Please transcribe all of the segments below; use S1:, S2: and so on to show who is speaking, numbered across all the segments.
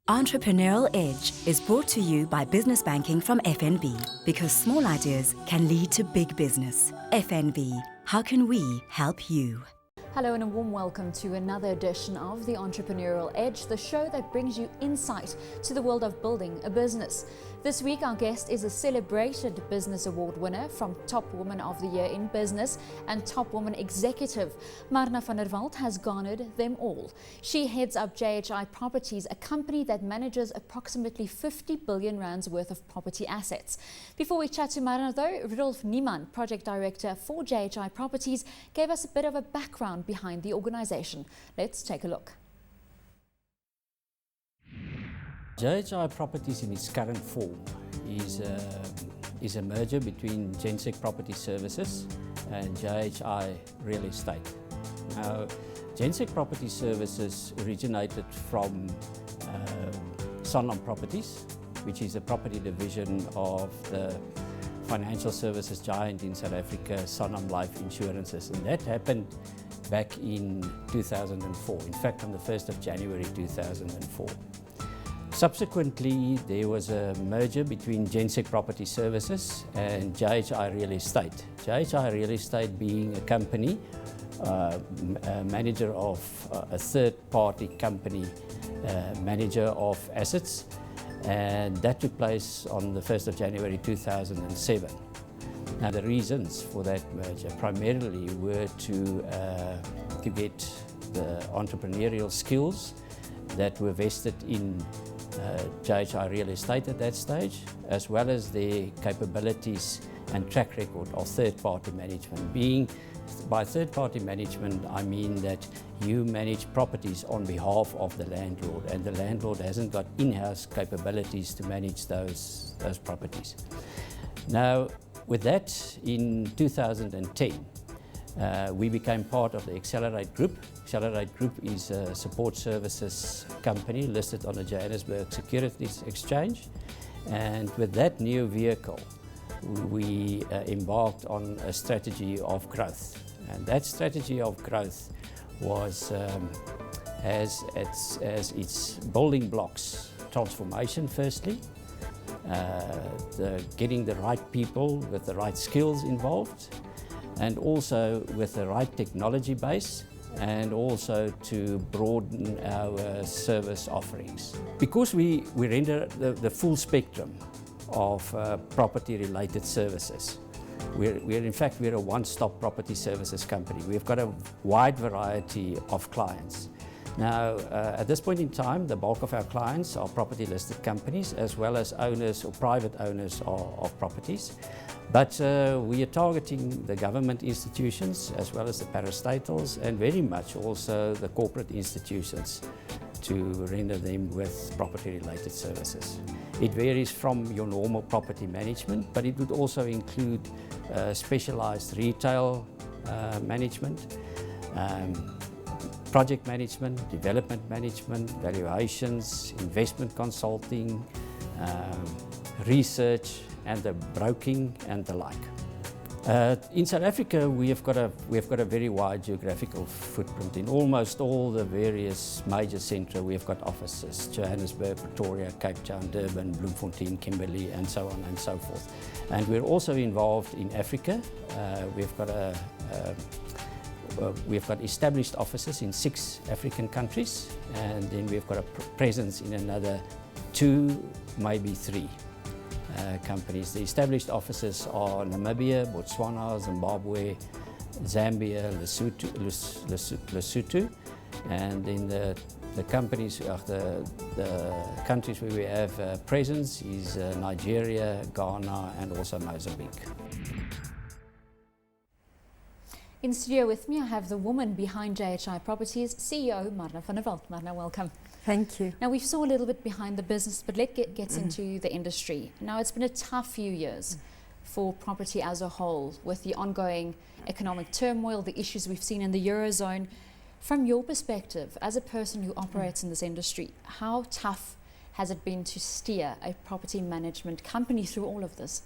S1: Entrepreneurial Edge is brought to you by Business Banking from FNB, because small ideas can lead to big business. FNB, how can we help you?
S2: Hello and a warm welcome to another edition of the Entrepreneurial Edge, the show that brings you insight to the world of building a business. This week our guest is a celebrated Business Award winner from Top Woman of the Year in Business and Top Woman Executive. Marna van der Walt has garnered them all. She heads up JHI Properties, a company that manages approximately 50 billion rands worth of property assets. Before we chat to Marna though, Rudolf Niemann, Project Director for JHI Properties, gave us a bit of a background behind the organization. Let's take a look.
S3: JHI Properties in its current form is a merger between JHI Property Services and JHI Real Estate. Now, JHI Property Services originated from Sanlam Properties, which is a property division of the financial services giant in South Africa, Sanlam Life Insurances, and that happened back in 2004, in fact on the 1st of January 2004. Subsequently, there was a merger between JHI Property Services and JHI Real Estate. JHI Real Estate being a company, a manager of a third-party company, manager of assets, and that took place on the 1st of January 2007. Now, the reasons for that merger primarily were to get the entrepreneurial skills that were vested in JHI Real Estate at that stage, as well as their capabilities and track record of third-party management. By third-party management, I mean that you manage properties on behalf of the landlord, and the landlord hasn't got in-house capabilities to manage those properties. Now, with that, in 2010, we became part of the Accelerate Group. Accelerate Group is a support services company listed on the Johannesburg Securities Exchange. And with that new vehicle, we embarked on a strategy of growth. And that strategy of growth was, as its building blocks, transformation firstly, getting the right people with the right skills involved, and also with the right technology base, and also to broaden our service offerings. Because we render the full spectrum of property-related services. We're a one-stop property services company. We've got a wide variety of clients. Now, at this point in time, the bulk of our clients are property-listed companies, as well as owners or private owners of properties. But we are targeting the government institutions, as well as the parastatals, and very much also the corporate institutions to render them with property-related services. It varies from your normal property management, but it would also include specialized retail management, project management, development management, valuations, investment consulting, research, and the broking and the like. In South Africa, we have got a very wide geographical footprint. In almost all the various major centres, we have got offices: Johannesburg, Pretoria, Cape Town, Durban, Bloemfontein, Kimberley, and so on and so forth. And we're also involved in Africa. We've got established offices in 6 African countries, and then we've got a presence in another 2, maybe 3 companies. The established offices are Namibia, Botswana, Zimbabwe, Zambia, Lesotho, and then the companies, the countries where we have presence is Nigeria, Ghana, and also Mozambique.
S2: In studio with me, I have the woman behind JHI Properties, CEO Marna van der Walt. Marna, welcome.
S4: Thank you.
S2: Now, we saw a little bit behind the business, but let's get into the industry. Now, it's been a tough few years for property as a whole, with the ongoing economic turmoil, the issues we've seen in the Eurozone. From your perspective, as a person who operates in this industry, how tough has it been to steer a property management company through all of this?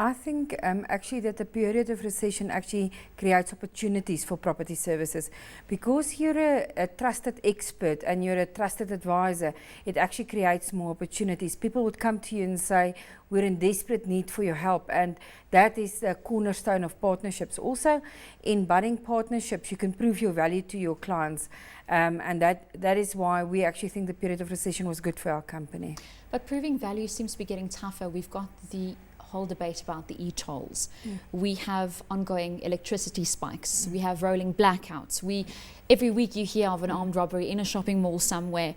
S4: I think actually that the period of recession actually creates opportunities for property services, because you're a trusted expert and you're a trusted advisor. It actually creates more opportunities. People would come to you and say, we're in desperate need for your help, and that is the cornerstone of partnerships. Also, in budding partnerships, you can prove your value to your clients, and that is why we actually think the period of recession was good for our company.
S2: But proving value seems to be getting tougher. We've got the whole debate about the e-tolls. We have ongoing electricity spikes. We have rolling blackouts. Every week you hear of an armed robbery in a shopping mall somewhere.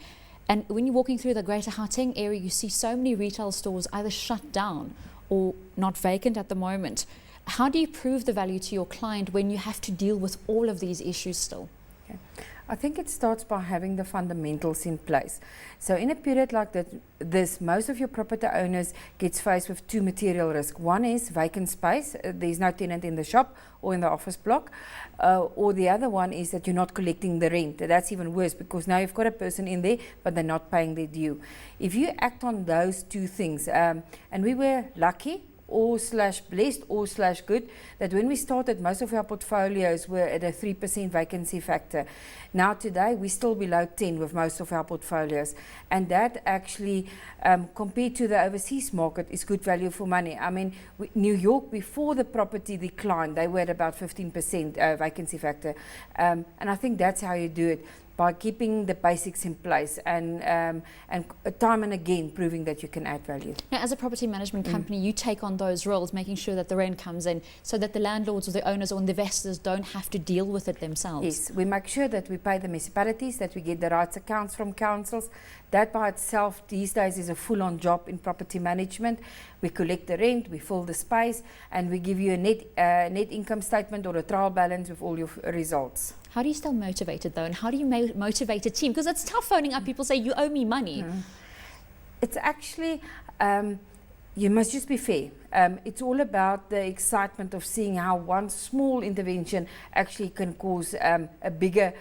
S2: And when you're walking through the Greater Gauteng area, you see so many retail stores either shut down or not vacant at the moment. How do you prove the value to your client when you have to deal with all of these issues still?
S4: Okay. I think it starts by having the fundamentals in place. So in a period like this, most of your property owners gets faced with two material risks. One is vacant space, there's no tenant in the shop or in the office block, or the other one is that you're not collecting the rent. That's even worse, because now you've got a person in there but they're not paying their due. If you act on those two things, and we were lucky or slash blessed or slash good, that when we started, most of our portfolios were at a 3% vacancy factor. Now today, we're still below 10 with most of our portfolios. And that actually, compared to the overseas market, is good value for money. I mean, New York, before the property declined, they were at about 15% vacancy factor. And I think that's how you do it, by keeping the basics in place and time and again proving that you can add value.
S2: Now, as a property management company, you take on those roles, making sure that the rent comes in so that the landlords or the owners or the investors don't have to deal with it themselves.
S4: Yes, we make sure that we pay the municipalities, that we get the rights accounts from councils. That by itself these days is a full-on job in property management. We collect the rent, we fill the space, and we give you a net income statement or a trial balance with all your results.
S2: How do you stay motivated though, and how do you motivate a team? Because it's tough phoning up people say, you owe me money.
S4: It's actually, you must just be fair. It's all about the excitement of seeing how one small intervention actually can cause a bigger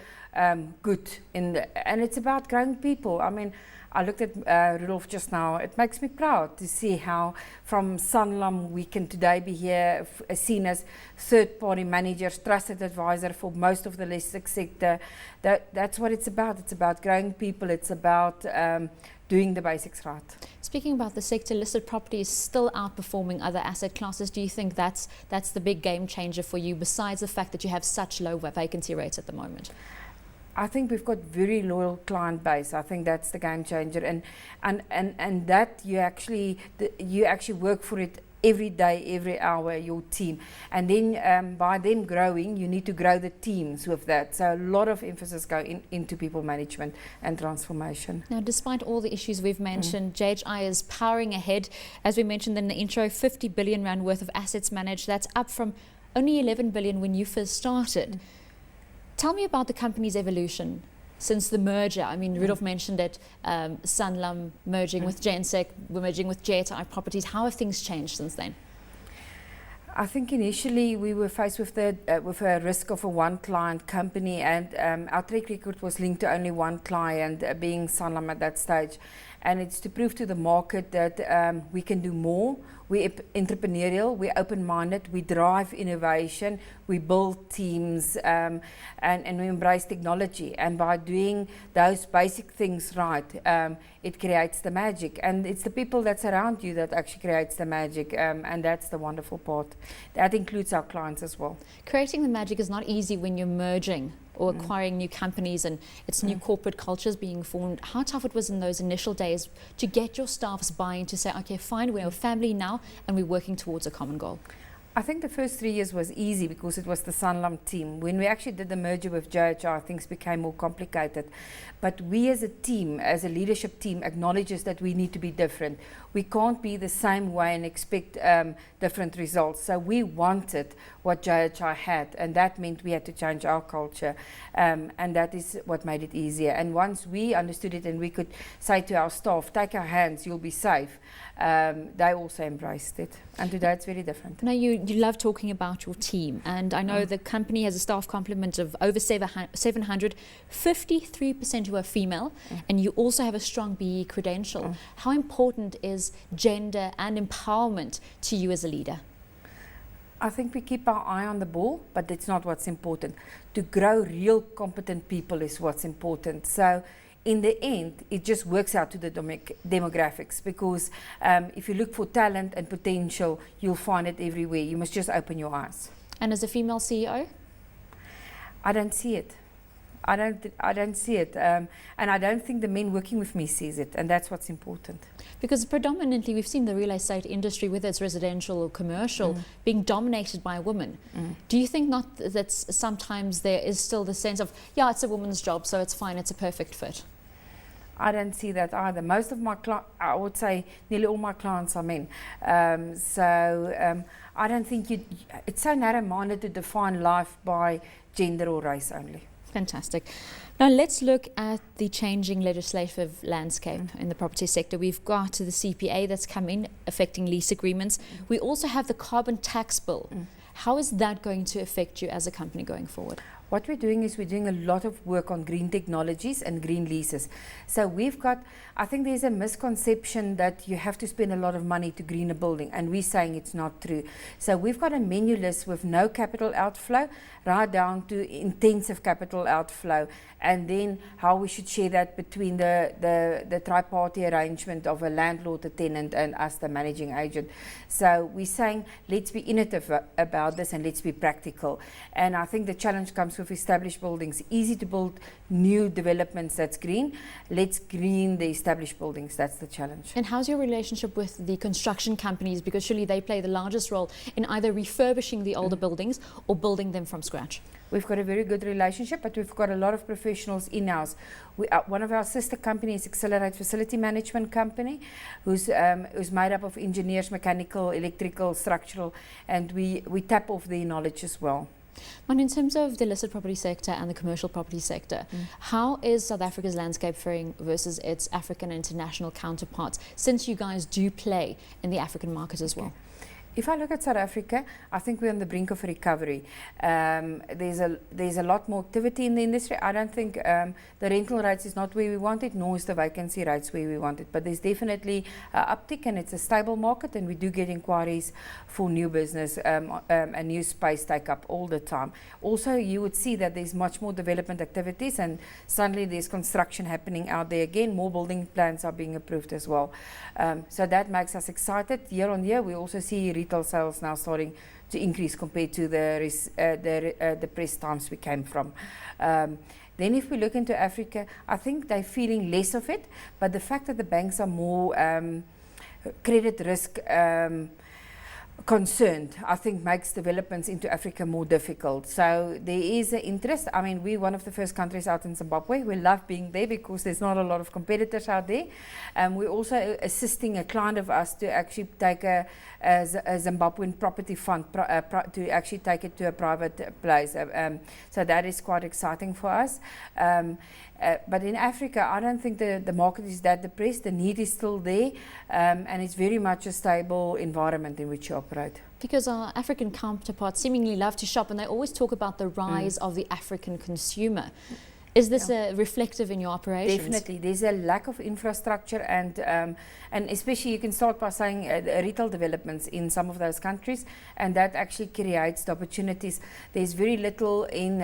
S4: good. And it's about growing people. I mean, I looked at Rudolph just now. It makes me proud to see how from Sanlam we can today be here seen as third-party managers, trusted advisor for most of the listed sector. That's what it's about. It's about growing people. It's about doing the basics right.
S2: Speaking about the sector, listed property is still outperforming other asset classes. Do you think that's the big game changer for you, besides the fact that you have such low vacancy rates at the moment?
S4: I think we've got very loyal client base. I think that's the game changer, and that you actually work for it every day, every hour, your team, and then by them growing, you need to grow the teams with that. So a lot of emphasis go into people management and transformation.
S2: Now, despite all the issues we've mentioned, JHI is powering ahead. As we mentioned in the intro, 50 billion rand worth of assets managed. That's up from only 11 billion when you first started. Tell me about the company's evolution since the merger. I mean, Rudolph mentioned it, Sanlam merging with Gensec, we're merging with JHI Properties. How have things changed since then?
S4: I think initially we were faced with a risk of a one-client company, and our track record was linked to only one client, being Sanlam at that stage. And it's to prove to the market that we can do more. We're entrepreneurial, we're open-minded, we drive innovation, we build teams, and we embrace technology. And by doing those basic things right, it creates the magic. And it's the people that surround you that actually creates the magic, and that's the wonderful part. That includes our clients as well.
S2: Creating the magic is not easy when you're merging or acquiring new companies and it's new corporate cultures being formed. How tough it was in those initial days to get your staff's buy-in to say, okay, fine, we're a family now and we're working towards a common goal?
S4: I think the first 3 years was easy because it was the Sanlam team. When we actually did the merger with JHI, things became more complicated. But we as a team, as a leadership team, acknowledges that we need to be different. We can't be the same way and expect different results. So we wanted what JHI had, and that meant we had to change our culture. And that is what made it easier. And once we understood it and we could say to our staff, take our hands, you'll be safe, they also embraced it. And today it's very different.
S2: Now, you love talking about your team, and I know the company has a staff complement of over 700, 53% who are female, and you also have a strong BE credential. How important is gender and empowerment to you as a leader?
S4: I think we keep our eye on the ball, but it's not what's important. To grow real competent people is what's important. So in the end, it just works out to the demographics, because if you look for talent and potential, you'll find it everywhere. You must just open your eyes.
S2: And as a female CEO?
S4: I don't see it. I don't see it, and I don't think the men working with me sees it, and that's what's important.
S2: Because predominantly we've seen the real estate industry, whether it's residential or commercial, being dominated by women. Do you think not that sometimes there is still the sense of, yeah, it's a woman's job, so it's fine, it's a perfect fit?
S4: I don't see that either. Most of my I would say nearly all my clients are men. I don't think it's so narrow-minded to define life by gender or race only.
S2: Fantastic. Now let's look at the changing legislative landscape in the property sector. We've got the CPA that's come in affecting lease agreements. We also have the carbon tax bill. How is that going to affect you as a company going forward?
S4: What we're doing is we're doing a lot of work on green technologies and green leases. So we've got, I think there's a misconception that you have to spend a lot of money to green a building, and we're saying it's not true. So we've got a menu list with no capital outflow, right down to intensive capital outflow, and then how we should share that between the tri-party arrangement of a landlord, a tenant, and us, the managing agent. So we're saying let's be innovative about this and let's be practical. And I think the challenge comes with established buildings. Easy to build new developments that's green. Let's green the established buildings. That's the challenge.
S2: And how's your relationship with the construction companies? Because surely they play the largest role in either refurbishing the older buildings or building them from scratch.
S4: We've got a very good relationship, but we've got a lot of professionals in-house. One of our sister companies, Accelerate Facility Management Company, who's made up of engineers, mechanical, electrical, structural, and we tap off their knowledge as well.
S2: And in terms of the listed property sector and the commercial property sector, how is South Africa's landscape faring versus its African and international counterparts, since you guys do play in the African market as well?
S4: If I look at South Africa, I think we're on the brink of recovery. There's a lot more activity in the industry. I don't think the rental rates is not where we want it, nor is the vacancy rates where we want it. But there's definitely an uptick, and it's a stable market, and we do get inquiries for new business and new space take up all the time. Also, you would see that there's much more development activities, and suddenly there's construction happening out there again. More building plans are being approved as well. So that makes us excited. Year on year, we also see retail sales now starting to increase compared to the depressed times we came from. Then if we look into Africa, I think they're feeling less of it, but the fact that the banks are more credit risk concerned, I think makes developments into Africa more difficult. So there is an interest. I mean, we're one of the first countries out in Zimbabwe. We love being there because there's not a lot of competitors out there. We're also assisting a client of us to actually take a Zimbabwean property fund to actually take it to a private place. So that is quite exciting for us. But in Africa, I don't think the market is that depressed. The need is still there, and it's very much a stable environment in which you operate.
S2: Because our African counterparts seemingly love to shop, and they always talk about the rise of the African consumer. Is this reflective in your operations?
S4: Definitely. There's a lack of infrastructure, and especially you can start by saying retail developments in some of those countries, and that actually creates the opportunities. There's very little in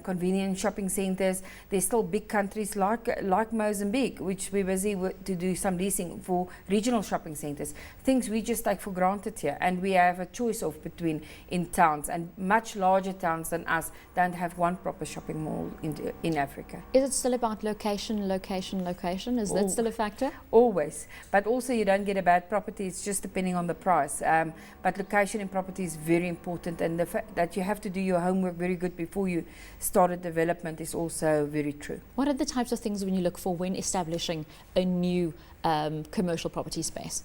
S4: convenient shopping centres. There's still big countries like Mozambique, which we're busy to do some leasing for regional shopping centres. Things we just take for granted here, and we have a choice of between in towns, and much larger towns than us don't have one proper shopping mall in Africa.
S2: Is it still about location, location, location? Is that still a factor?
S4: Always. But also you don't get a bad property, it's just depending on the price. But location in property is very important, and the fact that you have to do your homework very good before you start a development is also very true.
S2: What are the types of things when you look for when establishing a new commercial property space?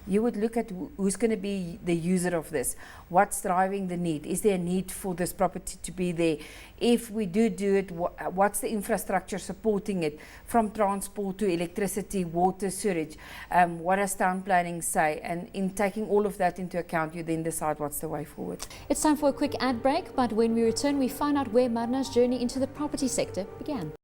S4: You would look at who's going to be the user of this. What's driving the need? Is there a need for this property to be there? If we do it, what's the infrastructure supporting it? From transport to electricity, water, sewage. What does town planning say? And in taking all of that into account, you then decide what's the way forward.
S2: It's time for a quick ad break, but when we return, we find out where Marna's journey into the property sector began.